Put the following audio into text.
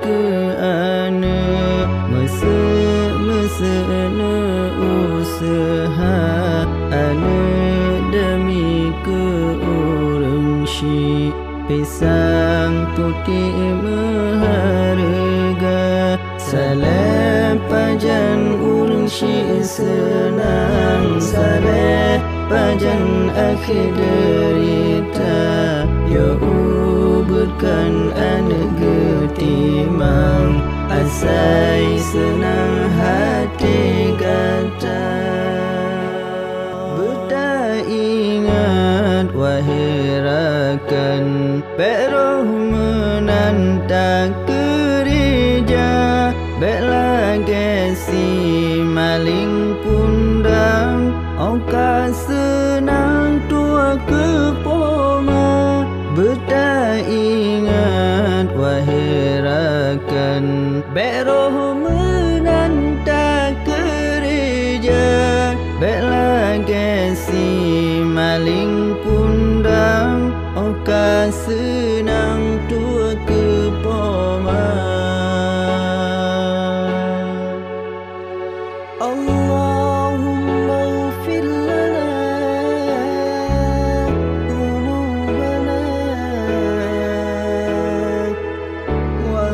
ke ana mesena usaha ana demi ke urang syik pisang putih maharga salam pajan urang syik senang salam pajan akhir derita ya uburkan anda getimang asai senang hati kata berta ingat wahai rakan peroh menantang gereja bela gesi maling kundang ongkar senang tua ke poma berta ingat wahai rakan beroh menantang gereja bela gesi maling kundang ongkar senang tua ke poma Allahumma ighfir lana dhunubana wa